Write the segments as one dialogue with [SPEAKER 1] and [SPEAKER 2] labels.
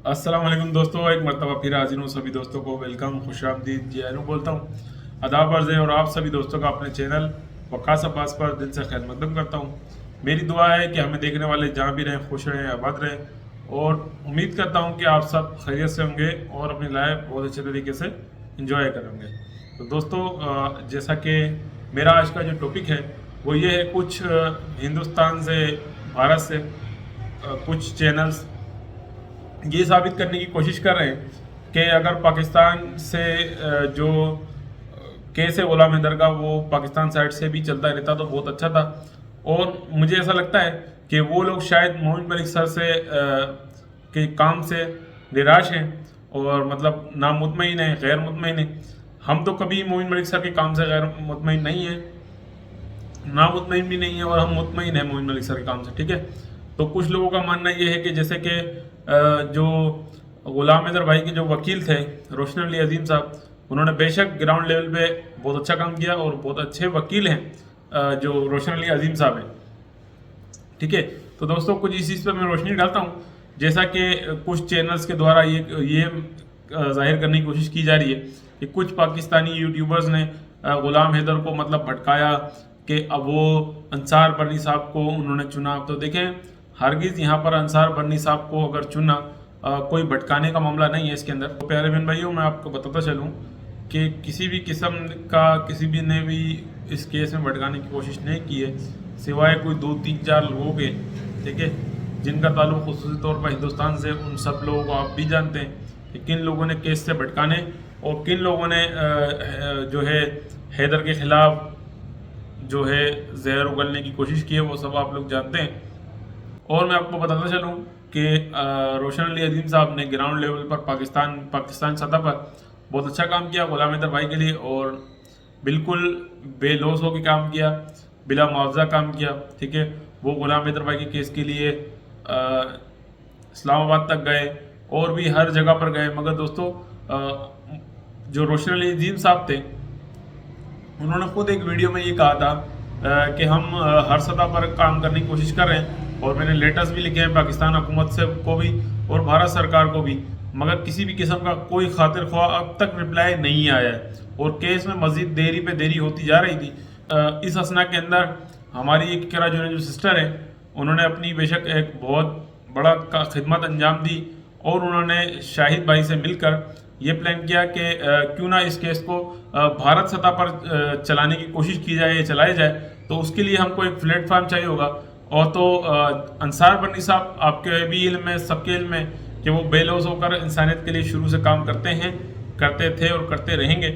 [SPEAKER 1] अस्सलाम वालेकुम दोस्तों, एक मरतबा फिर हाजिर हूँ। सभी दोस्तों को वेलकम, खुशामदीद, जैनू बोलता हूँ। आदाब अर्ज़ है और आप सभी दोस्तों का अपने चैनल वकास अब्बास पर दिल से खैर मकदम करता हूँ। मेरी दुआ है कि हमें देखने वाले जहाँ भी रहें खुश रहें, आबाद रहें और उम्मीद करता हूँ कि आप सब खैरियत से होंगे और अपनी लाइफ बहुत अच्छे तरीके से इंजॉय करेंगे। तो दोस्तों, जैसा कि मेरा आज का जो टॉपिक है वो ये है, कुछ हिंदुस्तान से, भारत से कुछ चैनल्स ये साबित करने की कोशिश कर रहे हैं कि अगर पाकिस्तान से जो केस है गुलाम हैदर का, वो पाकिस्तान साइड से भी चलता रहता तो बहुत अच्छा था। और मुझे ऐसा लगता है कि वो लोग शायद मोमिन मलिक सर से के काम से निराश हैं और मतलब ना मुतमईन है, गैर मुतमईन है। हम तो कभी मोमिन मलिक सर के काम से गैर मुतमईन नहीं है, ना मुतमईन भी नहीं है, और हम मुतमईन है मोमिन मलिक सर के काम से। ठीक है, तो कुछ लोगों का मानना ये है कि जैसे कि जो गुलाम हैदर भाई के जो वकील थे रोशन अली अजीम साहब, उन्होंने बेशक ग्राउंड लेवल पे बहुत अच्छा काम किया और बहुत अच्छे वकील हैं जो रोशन अली अजीम साहब हैं। ठीक है, तो दोस्तों कुछ इस चीज़ पर मैं रोशनी डालता हूँ। जैसा कि कुछ चैनल्स के द्वारा ये जाहिर करने की कोशिश की जा रही है कि कुछ पाकिस्तानी यूट्यूबर्स ने गुलाम हैदर को मतलब भटकाया कि अब वो अंसार बर्नी साहब को उन्होंने चुना। तो देखें, हरगिज़ यहाँ पर अंसार बर्नी साहब को अगर चुना, कोई भटकाने का मामला नहीं है इसके अंदर। तो प्यारे बहन भाइयों, मैं आपको बताता चलूँ कि किसी भी किस्म का किसी भी ने भी इस केस में भटकाने की कोशिश नहीं की है, सिवाय कोई 2-3-4 लोगों के। ठीक है, जिनका ताल्लुक खुसूसी तौर पर हिंदुस्तान से, उन सब लोगों को आप भी जानते हैं कि किन लोगों ने केस से भटकाने और किन लोगों ने जो है हैदर के खिलाफ जो है जहर उगलने की कोशिश की है, वो सब आप लोग जानते हैं। और मैं आपको बताता चलूँ कि रोशन अली अजीम साहब ने ग्राउंड लेवल पर पाकिस्तान सतह पर बहुत अच्छा काम किया गुलाम हैदर भाई के लिए, और बिल्कुल बेलौस होकर काम किया, बिला मुआवजा काम किया। ठीक है, वो गुलाम हैदर भाई के केस के लिए इस्लामाबाद तक गए और भी हर जगह पर गए। मगर दोस्तों, जो रोशन अली अजीम साहब थे, उन्होंने खुद एक वीडियो में ये कहा था कि हम हर सतह पर काम करने की कोशिश कर रहे हैं, और मैंने लेटर्स भी लिखे हैं पाकिस्तान हुकूमत से को भी और भारत सरकार को भी, मगर किसी भी किस्म का कोई खातिर ख्वाह अब तक रिप्लाई नहीं आया है और केस में मज़ीद देरी पे देरी होती जा रही थी। इस असना के अंदर हमारी एक इकरा जो सिस्टर है, उन्होंने अपनी बेशक एक बहुत बड़ा का खिदमत अंजाम दी और उन्होंने शाहिद भाई से मिलकर ये प्लान किया कि क्यों ना इस केस को भारत सतह पर चलाने की कोशिश की जाए, चलाया जाए। तो उसके लिए हमको एक प्लेटफार्म चाहिए होगा। और तो अंसार बर्नी साहब, आपके भी इल्म में, सबके इल्म में, कि वो बेलौस होकर इंसानियत के लिए शुरू से काम करते हैं, करते थे और करते रहेंगे।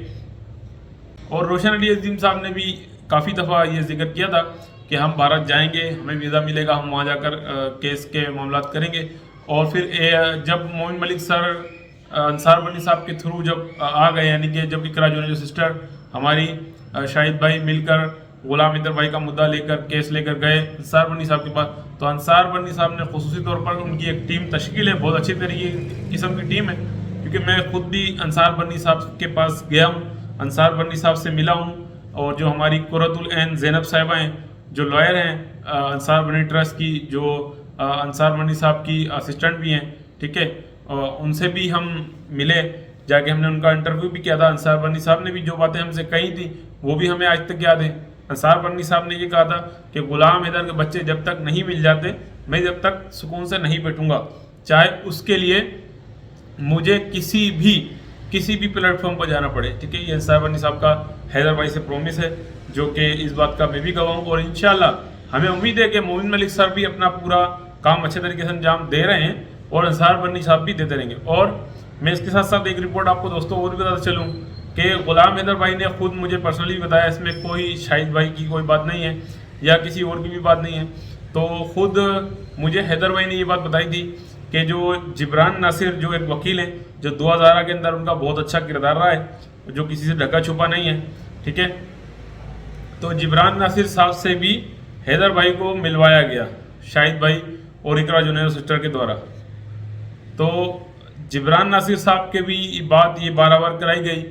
[SPEAKER 1] और रोशन अली अजीम साहब ने भी काफ़ी दफ़ा ये जिक्र किया था कि हम भारत जाएंगे, हमें वीज़ा मिलेगा, हम वहाँ जाकर केस के मामलात करेंगे। और फिर जब मोमिन मलिक सर अंसार बर्नी साहब के थ्रू जब आ गए, यानी कि जब इकरा जो सिस्टर हमारी शाहिद भाई मिलकर गुलाम हैदर भाई का मुद्दा लेकर, केस लेकर गए अंसार बर्नी साहब के पास, तो अंसार बर्नी साहब ने खुसूसी तौर पर उनकी एक टीम तश्कील है, बहुत अच्छी तरीके किस्म की टीम है। क्योंकि मैं खुद भी अंसार बर्नी साहब के पास गया हूँ, अंसार बर्नी साहब से मिला हूँ, और जो हमारी कुर्रतुल ऐन ज़ैनब साहिबा हैं, जो लॉयर हैं अंसार बर्नी ट्रस्ट की, जो अंसार बर्नी साहब की असिस्टेंट भी हैं। ठीक है, उनसे भी हम मिले, जाके हमने उनका इंटरव्यू भी किया था। अंसार बर्नी साहब ने भी जो बातें हमसे कही थी वो भी हमें आज तक याद है। अंसार बर्नी साहब ने ये कहा था कि गुलाम हैदर के बच्चे जब तक नहीं मिल जाते, मैं जब तक सुकून से नहीं बैठूंगा, चाहे उसके लिए मुझे किसी भी प्लेटफॉर्म पर जाना पड़े। ठीक है, ये अंसार बर्नी साहब का हैदर भाई से प्रॉमिस है, जो कि इस बात का मैं भी गवाह हूँ। और इंशाल्लाह हमें उम्मीद है कि मोमिन मलिक सर भी अपना पूरा काम अच्छे तरीके से अंजाम दे रहे हैं और अंसार बर्नी साहब भी देते रहेंगे। और मैं इसके साथ साथ एक रिपोर्ट आपको दोस्तों और भी बताता चलूँ कि गुलाम हैदर भाई ने खुद मुझे पर्सनली बताया, इसमें कोई शाहिद भाई की कोई बात नहीं है या किसी और की भी बात नहीं है। तो खुद मुझे हैदर भाई ने ये बात बताई थी कि जो जिब्रान नासिर, जो एक वकील हैं, जो 2011 के अंदर उनका बहुत अच्छा किरदार रहा है, जो किसी से ढका छुपा नहीं है। ठीक है, तो जिब्रान नासिर साहब से भी हैदर भाई को मिलवाया गया, शाहिद भाई और इकरा जुनैर सिस्टर के द्वारा। तो जिब्रान नासिर साहब के भी बात ये बार कराई गई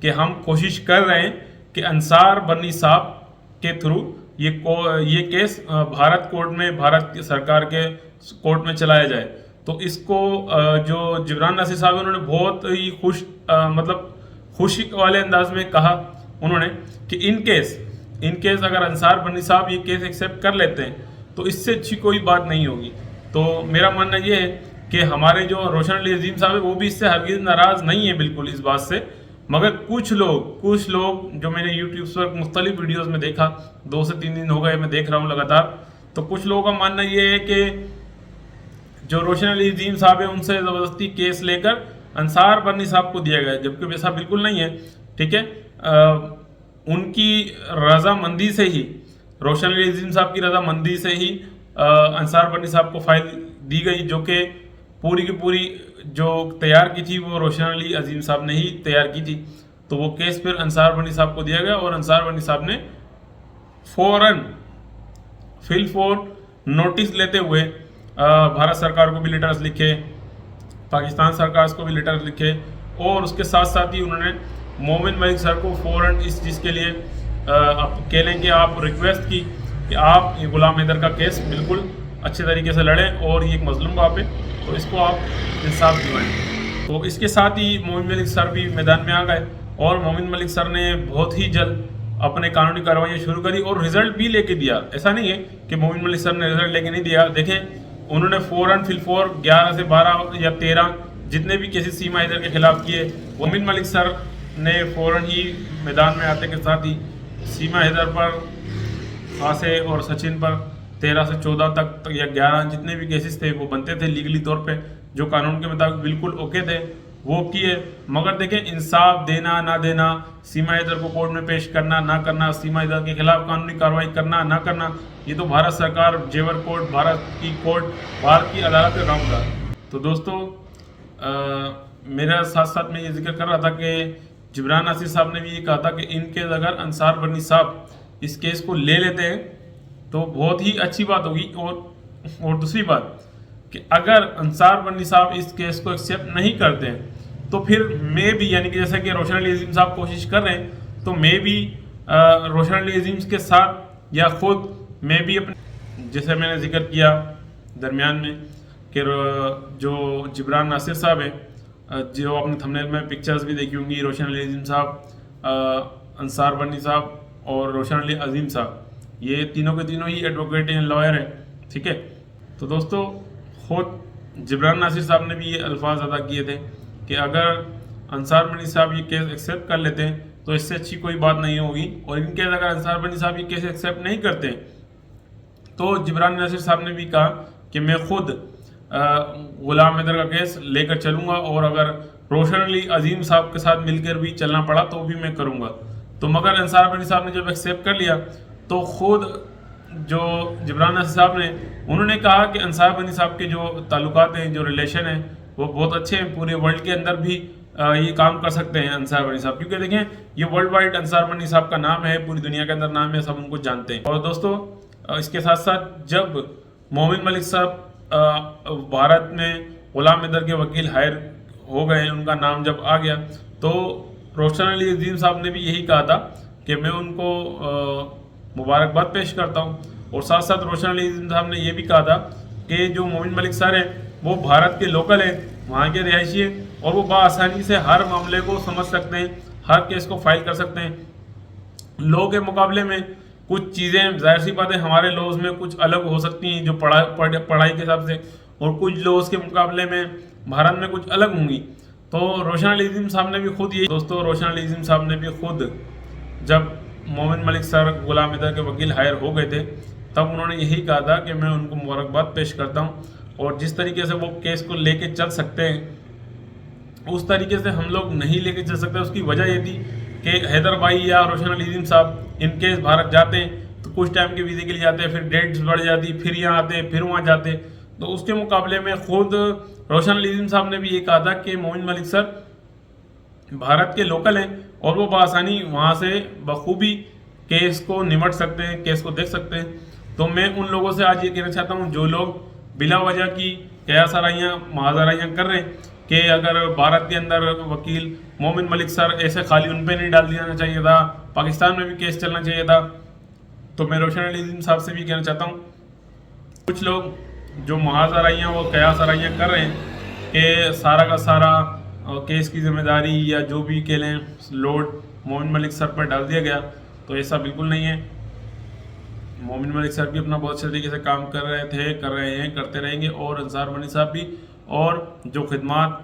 [SPEAKER 1] कि हम कोशिश कर रहे हैं कि अंसार बर्नी साहब के थ्रू ये केस भारत कोर्ट में, भारत की सरकार के कोर्ट में चलाया जाए। तो इसको जो जिब्रान नासिर साहब है उन्होंने बहुत ही मतलब खुशी वाले अंदाज में कहा उन्होंने कि इन केस अगर अंसार बनी साहब ये केस एक्सेप्ट कर लेते हैं तो इससे अच्छी कोई बात नहीं होगी। तो मेरा मानना ये है कि हमारे जो रोशन अली अजीम साहब है वो भी इससे हरगिज़ नाराज़ नहीं है बिल्कुल इस बात से, मगर कुछ लोग जो मैंने यूट्यूब पर मुख्तलिफ वीडियोज़ में देखा, 2 से 3 दिन हो गए मैं देख रहा हूँ लगातार, तो कुछ लोगों का मानना ये है कि जो रोशन अली अजीम साहब है उनसे ज़बरदस्ती केस लेकर अंसार बनी साहब को दिया गया, जबकि वैसा बिल्कुल नहीं है। ठीक है, उनकी रजामंदी से ही, रोशन अली अजीम साहब की रजामंदी से ही अंसार बनी साहब को फाइल दी गई, जो कि पूरी की पूरी जो तैयार की थी वो रोशन अली अजीम साहब ने ही तैयार की थी। तो वो केस फिर अंसार बनी साहब को दिया गया और अंसार बनी साहब ने फौरन नोटिस लेते हुए भारत सरकार को भी लेटर्स लिखे, पाकिस्तान सरकार को भी लेटर्स लिखे, और उसके साथ साथ ही उन्होंने मोमिन मलिक सर को फ़ौरन इस चीज़ के लिए कह कि आप रिक्वेस्ट की कि आप ये गुलाम हैदर का केस बिल्कुल अच्छे तरीके से लड़ें और ये एक मजलूम बाप है तो इसको आप इंसाफ दिलवाएं। तो इसके साथ ही मोमिन मलिक सर भी मैदान में आ गए और मोमिन मलिक सर ने बहुत ही जल्द अपने कानूनी कार्रवाई शुरू करी और रिजल्ट भी लेके दिया। ऐसा नहीं है कि मोमिन मलिक सर ने रिजल्ट लेके नहीं दिया, देखें उन्होंने फ़ौरन 11 से 12 या 13 जितने भी केसेस सीमा हैदर के खिलाफ किए, मोमिन मलिक सर ने फ़ौरन ही मैदान में आते के साथ ही सीमा हैदर पर, आसे और सचिन पर 13 से 14 तक या 11 जितने भी केसेस थे वो बनते थे लीगली तौर पे, जो कानून के मुताबिक बिल्कुल ओके थे वो किए। मगर देखें इंसाफ देना ना देना, सीमा हैदर को कोर्ट में पेश करना ना करना, सीमा हैदर के खिलाफ कानूनी कार्रवाई करना ना करना, ये तो भारत सरकार, जेवर कोर्ट, भारत की कोर्ट, भारत की अदालत का काम था। तो दोस्तों मेरा साथ साथ मैं ये जिक्र कर रहा था कि जिब्रान नासिर साहब ने भी ये कहा था कि इनके अगर अंसार बनी साहब इस केस को ले लेते हैं तो बहुत ही अच्छी बात होगी। और दूसरी बात कि अगर अंसार बनी साहब इस केस को एक्सेप्ट नहीं करते हैं तो फिर मैं भी, यानी कि जैसे कि रोशन अली अजीम साहब कोशिश कर रहे हैं, तो मैं भी रोशन अली अजीम के साथ या खुद मैं भी अपने, जैसे मैंने जिक्र किया दरमियान में कि जो जिब्रान नासिर साहब है, जो आपने थंबनेल में पिक्चर्स भी देखी होंगी, रोशन अली अजीम साहब, अंसार बनी साहब और रोशन अली अजीम साहब, ये तीनों के तीनों ही एडवोकेट हैं, लॉयर हैं। ठीक है, तो दोस्तों खुद जिब्रान नासिर साहब ने भी ये अल्फाज अदा किए थे कि अगर अंसार बनी साहब ये केस एक्सेप्ट कर लेते हैं तो इससे अच्छी कोई बात नहीं होगी, और इनके अगर अंसार बनी साहब ये केस एक्सेप्ट नहीं करते तो जिब्रान नासिर साहब ने भी कहा कि मैं खुद गुलाम हैदर का केस लेकर चलूँगा, और अगर रोशन अली अजीम साहब के साथ मिलकर भी चलना पड़ा तो भी मैं करूँगा। तो मगर अंसार बनी साहब ने जब एक्सेप्ट कर लिया तो खुद जो जिब्रान नासिर साहब ने, उन्होंने कहा कि अंसार बनी साहब के जो ताल्लुकात हैं, जो रिलेशन हैं वो बहुत अच्छे हैं, पूरे वर्ल्ड के अंदर भी ये काम कर सकते हैं अंसार बनी साहब, क्योंकि देखें ये वर्ल्ड वाइड अंसार बनी साहब का नाम है, पूरी दुनिया के अंदर नाम है, सब उनको जानते हैं। और दोस्तों इसके साथ साथ जब मोमिन मलिक साहब भारत में गुलाम हैदर के वकील हायर हो गए, उनका नाम जब आ गया, तो रोशन अली अजीम साहब ने भी यही कहा था कि मैं उनको मुबारकबाद पेश करता हूँ। और साथ साथ रोशन अली अजीम साहब ने यह भी कहा था कि जो मोमिन मलिक सर हैं वो भारत के लोकल हैं, वहाँ के रिहायशी हैं, और वो बआसानी से हर मामले को समझ सकते हैं, हर केस को फाइल कर सकते हैं। लॉ के मुकाबले में कुछ चीज़ें जाहिर सी बात है हमारे लॉज में कुछ अलग हो सकती हैं जो पढ़ाई के हिसाब से, और कुछ लॉज के मुकाबले में भारत में कुछ अलग होंगी। तो रोशन अली अजीम साहब ने भी खुद यही, दोस्तों रोशन अली अजीम साहब ने भी खुद जब मोमिन मलिक सर गुलाम हैदर के वकील हायर हो गए थे तब उन्होंने यही कहा था कि मैं उनको मुबारकबाद पेश करता हूँ, और जिस तरीके से वो केस को लेके चल सकते हैं उस तरीके से हम लोग नहीं लेके चल सकते। उसकी वजह ये थी कि हैदर भाई या रोशन अली अजीम साहब इन केस भारत जाते हैं तो कुछ टाइम के वीज़े के लिए जाते हैं, फिर डेट्स बढ़ जाती, फिर यहाँ आते, फिर वहाँ जाते। तो उसके मुकाबले में खुद रोशन अली अजीम साहब ने भी ये कहा था कि मोमिन मलिक सर भारत के लोकल हैं और वो बआसानी वहाँ से बखूबी केस को निमट सकते हैं, केस को देख सकते हैं। तो मैं उन लोगों से आज ये कहना चाहता हूँ जो लोग बिला वजह की कयासराइयाँ महाजराइयाँ कर रहे हैं कि अगर भारत के अंदर वकील मोमिन मलिक सर ऐसे खाली उन पे नहीं डाल दिया चाहिए था, पाकिस्तान में भी केस चलना चाहिए था। तो मैं रोशन अली अजीम साहब से भी कहना चाहता हूँ, कुछ लोग जो महाजराइयाँ वो कयासराइयाँ कर रहे हैं कि सारा का सारा केस की जिम्मेदारी या जो भी कह लें लोड मोमिन मलिक सर पर डाल दिया गया, तो ऐसा बिल्कुल नहीं है। मोमिन मलिक सर भी अपना बहुत अच्छे तरीके से काम कर रहे थे, कर रहे हैं, करते रहेंगे, और अंसार मनी साहब भी, और जो खिदमात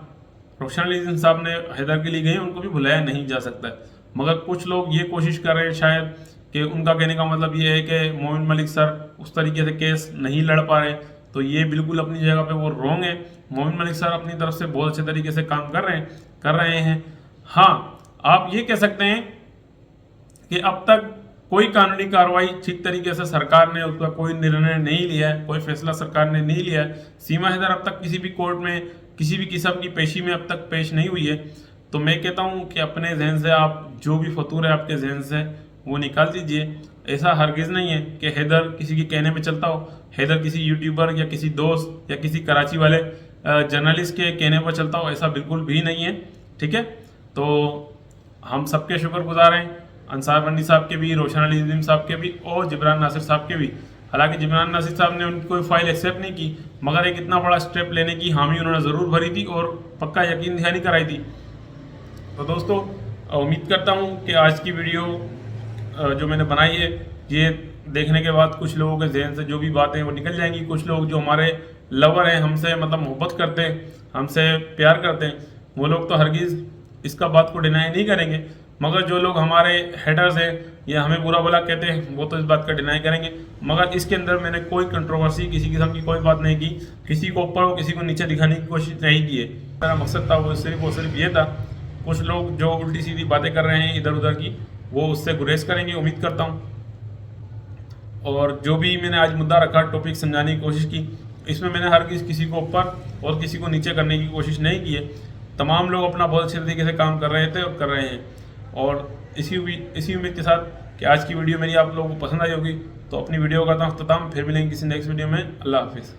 [SPEAKER 1] रोशन अली दीन साहब ने हैदर के लिए गई उनको भी भुलाया नहीं जा सकता है। मगर कुछ लोग ये कोशिश कर रहे हैं शायद कि उनका कहने का मतलब ये है कि मोमिन मलिक सर उस तरीके से केस नहीं लड़ पा रहे, तो ये बिल्कुल अपनी जगह पे वो रॉन्ग है। मोमिन मलिक सर अपनी तरफ से बहुत अच्छे तरीके से काम कर रहे हैं। हाँ, आप ये कह सकते हैं कि अब तक कोई कानूनी कार्रवाई ठीक तरीके से सरकार ने उसका कोई निर्णय नहीं लिया है, कोई फैसला सरकार ने नहीं लिया है। सीमा हैदर अब तक किसी भी कोर्ट में किसी भी किस्म की पेशी में अब तक पेश नहीं हुई है। तो मैं कहता हूं कि अपने जहन से आप जो भी फतूर है आपके जहन से वो निकाल दीजिए। ऐसा हरगिज़ नहीं है कि हैदर किसी के कहने में चलता हो, हैदर किसी यूट्यूबर या किसी दोस्त या किसी कराची वाले जर्नलिस्ट के कहने पर चलता हो, ऐसा बिल्कुल भी नहीं है। ठीक है, तो हम सबके शुक्रगुजार हैं, अंसार मनी साहब के भी, रोशन अली नदीम साहब के भी, और जिब्रान नासिर साहब के भी। हालांकि जिब्रान नासिर साहब ने उनकी कोई फाइल एक्सेप्ट नहीं की, मगर एक इतना बड़ा स्टेप लेने की हामी उन्होंने ज़रूर भरी थी और पक्का यकीन दहानी कराई थी। तो दोस्तों, उम्मीद करता हूँ कि आज की वीडियो जो मैंने बनाई है, ये देखने के बाद कुछ लोगों के जहन से जो भी बातें वो निकल जाएंगी। कुछ लोग जो हमारे लवर हैं, हमसे मतलब मोहब्बत करते हैं, हमसे प्यार करते हैं, वो लोग तो हरगिज़ इसका बात को डिनाई नहीं करेंगे। मगर जो लोग हमारे हेडर्स हैं या हमें बुरा भला कहते हैं, वो तो इस बात का डिनाई करेंगे। मगर इसके अंदर मैंने कोई कंट्रोवर्सी, किसी किस्म की कोई बात नहीं की, किसी को ऊपर और किसी को नीचे दिखाने की कोशिश नहीं की है। मेरा मकसद था वो सिर्फ ये था। कुछ लोग जो उल्टी सीधी बातें कर रहे हैं इधर उधर की, वो उससे गुरेज करेंगे, उम्मीद करता हूँ। और जो भी मैंने आज मुद्दा रखा, टॉपिक समझाने की कोशिश की, इसमें मैंने हर किसी को ऊपर और किसी को नीचे करने की कोशिश नहीं की है। तमाम लोग अपना बहुत अच्छे तरीके से काम कर रहे थे और कर रहे हैं। और इसी उम्मीद के साथ कि आज की वीडियो मेरी आप लोगों को पसंद आई होगी, तो अपनी वीडियो का अख्ताम, फिर मिलेंगे किसी नेक्स्ट वीडियो में। अल्लाह हाफिज़।